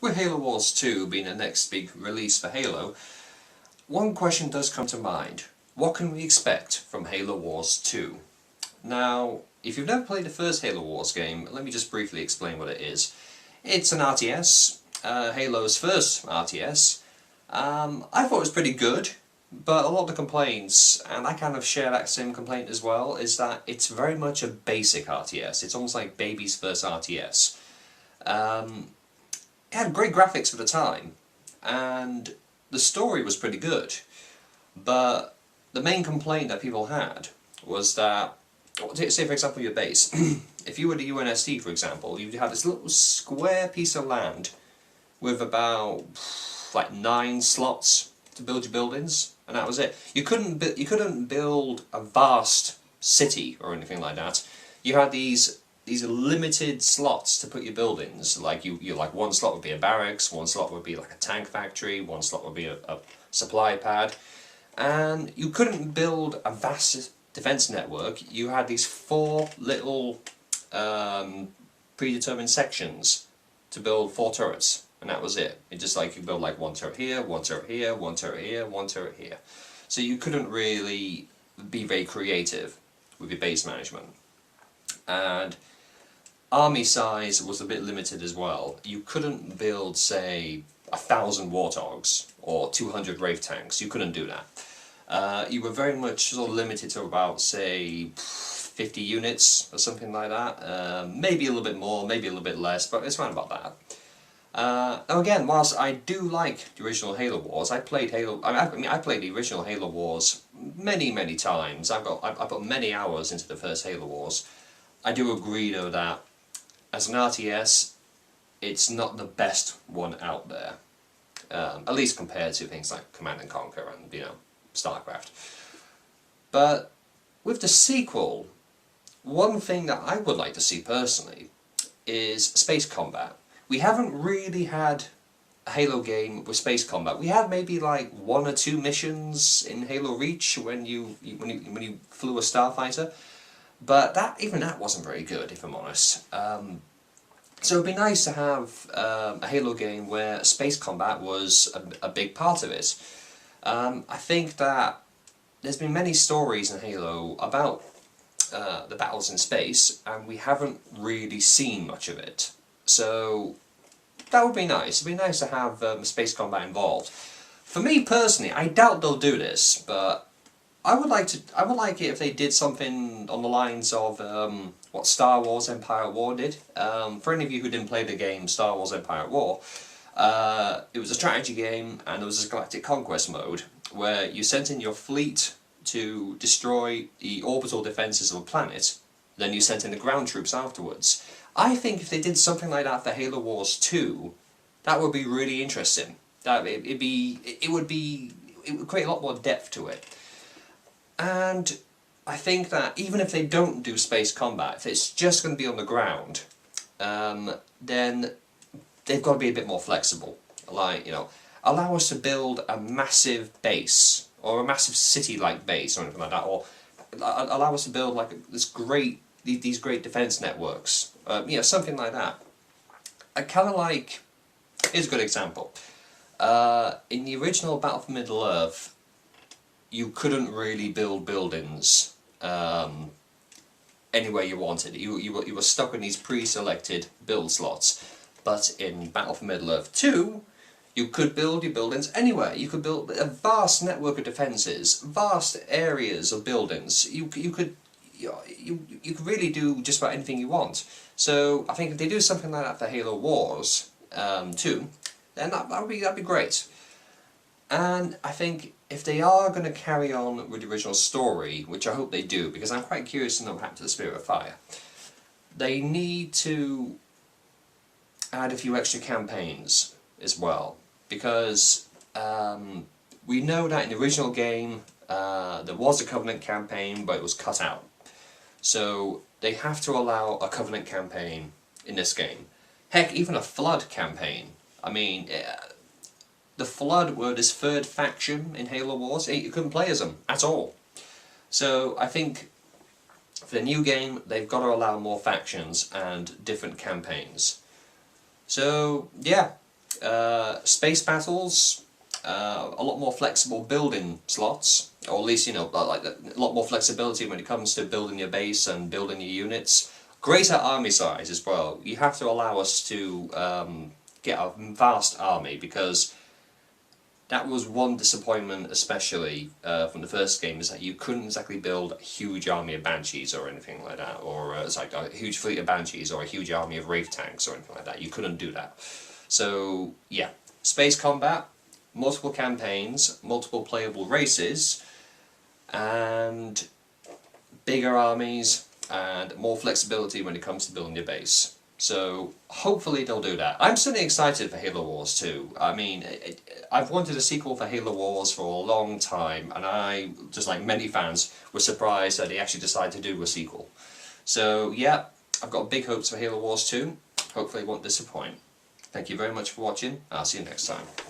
With Halo Wars 2 being the next big release for Halo, one question does come to mind. What can we expect from Halo Wars 2? Now, if you've never played the first Halo Wars game, let me just briefly explain what it is. It's an RTS, Halo's first RTS. I thought it was pretty good, but a lot of the complaints, and I kind of share that same complaint as well, is that it's very much a basic RTS. It's almost like baby's first RTS. It had great graphics for the time, and the story was pretty good, but the main complaint that people had was that, say for example your base, if you were the UNSC for example, you had this little square piece of land with about like 9 slots to build your buildings, and that was it. You couldn't build a vast city or anything like that. You had these limited slots to put your buildings. Like you like one slot would be a barracks, one slot would be like a tank factory, one slot would be a supply pad, and you couldn't build a vast defense network. You had these 4 little predetermined sections to build 4 turrets, and that was it. It just like you build like 1 turret here, 1 turret here, 1 turret here, 1 turret here. So you couldn't really be very creative with your base management. And army size was a bit limited as well. You couldn't build, say, 1,000 Warthogs or 200 Wraith tanks. You couldn't do that. You were very much sort of limited to about, say, 50 units or something like that. Maybe a little bit more, maybe a little bit less, but it's around about that. Now again, whilst I do like the original Halo Wars, I played I played the original Halo Wars many times. I put many hours into the first Halo Wars. I do agree though that as an RTS, it's not the best one out there, at least compared to things like Command and Conquer and StarCraft. But with the sequel, one thing that I would like to see personally is space combat. We haven't really had a Halo game with space combat. We had maybe like 1 or 2 missions in Halo Reach when you flew a starfighter. But even that wasn't very good, if I'm honest. So it'd be nice to have a Halo game where space combat was a big part of it. I think that there's been many stories in Halo about the battles in space, and we haven't really seen much of it. So that would be nice. It'd be nice to have space combat involved. For me personally, I doubt they'll do this, but I would like it if they did something on the lines of what Star Wars Empire at War did. For any of you who didn't play the game Star Wars Empire at War, it was a strategy game, and there was this galactic conquest mode where you sent in your fleet to destroy the orbital defences of a planet, then you sent in the ground troops afterwards. I think if they did something like that for Halo Wars 2, that would be really interesting. It would create a lot more depth to it. And I think that even if they don't do space combat, if it's just going to be on the ground, then they've got to be a bit more flexible. Like, allow us to build a massive base, or a massive city-like base, or anything like that, or allow us to build like these great defense networks, something like that. I kind of like. Here's a good example. In the original Battle for Middle-earth, you couldn't really build buildings anywhere you wanted. You were stuck in these pre-selected build slots. But in Battle for Middle-earth 2, you could build your buildings anywhere. You could build a vast network of defences, vast areas of buildings. You could really do just about anything you want. So I think if they do something like that for Halo Wars 2, then that'd be great. And I think if they are going to carry on with the original story, which I hope they do, because I'm quite curious to know what happened to the Spirit of Fire, they need to add a few extra campaigns as well, because we know that in the original game there was a Covenant campaign, but it was cut out. So they have to allow a Covenant campaign in this game. Heck, even a Flood campaign. I mean, the Flood were this 3rd faction in Halo Wars. You couldn't play as them at all. So I think for the new game, they've got to allow more factions and different campaigns. So yeah, space battles, a lot more flexible building slots, or at least, you know, like a lot more flexibility when it comes to building your base and building your units. Greater army size as well. You have to allow us to get a vast army, because that was one disappointment, especially from the first game, is that you couldn't exactly build a huge army of Banshees or anything like that, or like a huge fleet of Banshees or a huge army of Wraith tanks or anything like that. You couldn't do that. So yeah, space combat, multiple campaigns, multiple playable races, and bigger armies, and more flexibility when it comes to building your base. So hopefully they'll do that. I'm certainly excited for Halo Wars 2. I mean, I've wanted a sequel for Halo Wars for a long time, and I, just like many fans, were surprised that they actually decided to do a sequel. So yeah, I've got big hopes for Halo Wars 2. Hopefully it won't disappoint. Thank you very much for watching. I'll see you next time.